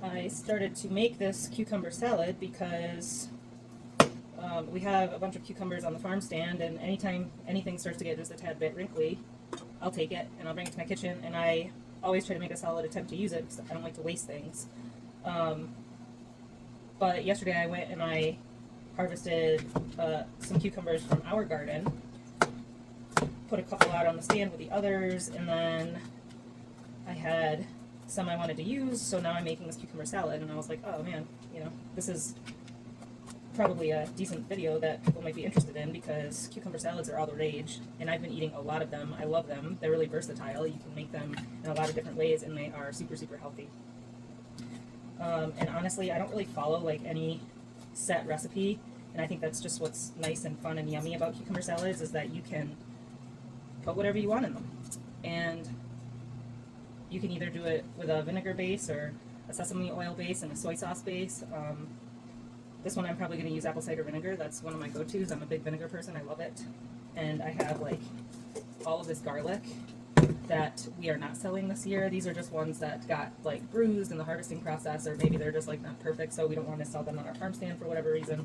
I started to make this cucumber salad because we have a bunch of cucumbers on the farm stand, and anytime anything starts to get just a tad bit wrinkly, I'll take it and I'll bring it to my kitchen, and I always try to make a solid attempt to use it because I don't like to waste things. But yesterday I went and I harvested some cucumbers from our garden, put a couple out on the stand with the others, and then I had some I wanted to use, so now I'm making this cucumber salad, and I was like, oh man, you know, this is probably a decent video that people might be interested in because cucumber salads are all the rage, and I've been eating a lot of them. I love them. They're really versatile. You can make them in a lot of different ways, and they are super, super healthy. And honestly, I don't really follow like any set recipe, and I think that's just what's nice and fun and yummy about cucumber salads is that you can put whatever you want in them. And you can either do it with a vinegar base or a sesame oil base and a soy sauce base. This one I'm probably going to use apple cider vinegar. That's one of my go-tos. I'm a big vinegar person. I love it. And I have like all of this garlic that we are not selling this year. These are just ones that got like bruised in the harvesting process, or maybe they're just like not perfect, so we don't want to sell them on our farm stand for whatever reason.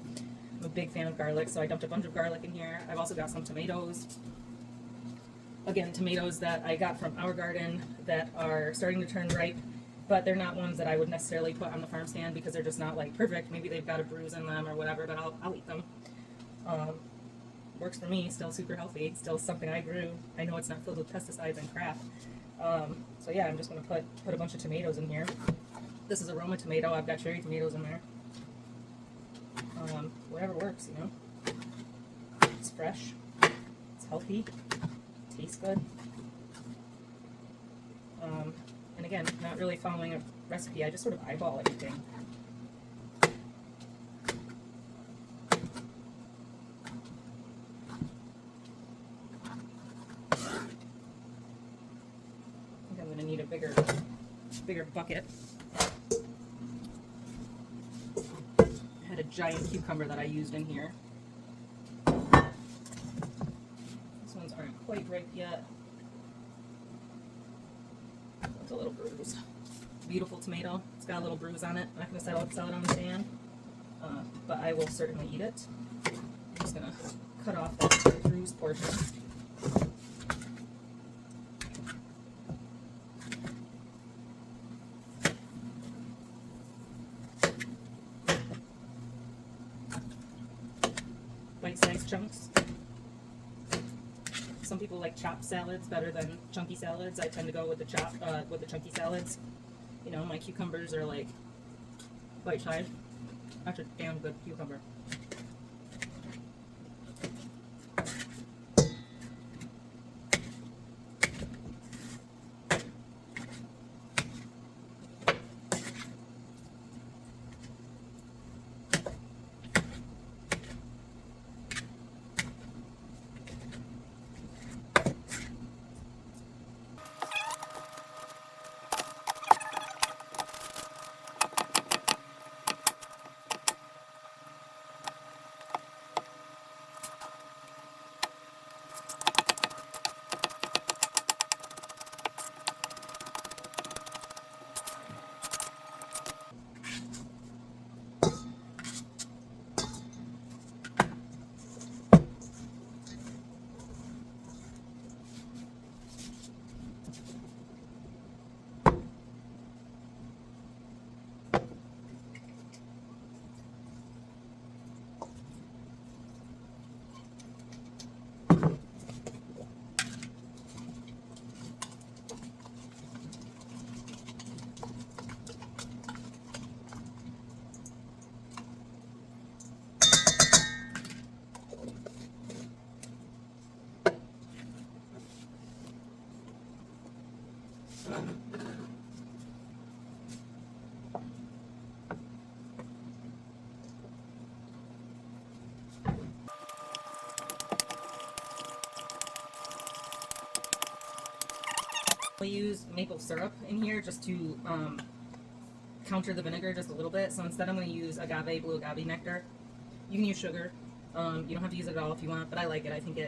I'm a big fan of garlic, so I dumped a bunch of garlic in here. I've also got some tomatoes. Again, tomatoes that I got from our garden that are starting to turn ripe, but they're not ones that I would necessarily put on the farm stand because they're just not like perfect. Maybe they've got a bruise in them or whatever, but I'll eat them. Works for me, still super healthy, still something I grew. I know it's not filled with pesticides and crap. So yeah, I'm just going to put a bunch of tomatoes in here. This is a Roma tomato. I've got cherry tomatoes in there. Whatever works, you know. It's fresh. It's healthy. Tastes good. And again, not really following a recipe. I just sort of eyeball everything. Need a bigger bucket. I had a giant cucumber that I used in here. These ones aren't quite ripe yet. It's a little bruise. Beautiful tomato. It's got a little bruise on it. I'm not going to sell it on the stand, but I will certainly eat it. I'm just going to cut off that bruised portion. Bite-sized chunks. Some people like chopped salads better than chunky salads. I tend to go with the chunky salads. You know, my cucumbers are like bite-sized. That's a damn good cucumber. I use maple syrup in here just to counter the vinegar just a little bit. So instead I'm going to use blue agave nectar. You can use sugar. You don't have to use it at all if you want, but I like it. I think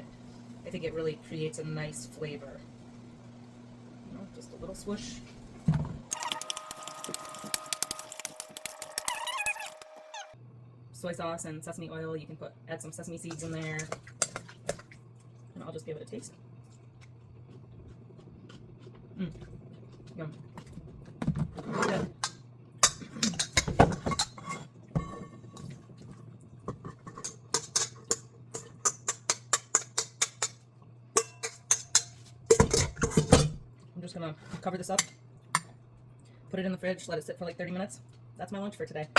it really creates a nice flavor. You know, just a little swoosh. soy sauce and sesame oil. You can add some sesame seeds in there. And I'll just give it a taste. Yum. Good. I'm just gonna cover this up, put it in the fridge, let it sit for like 30 minutes. That's my lunch for today.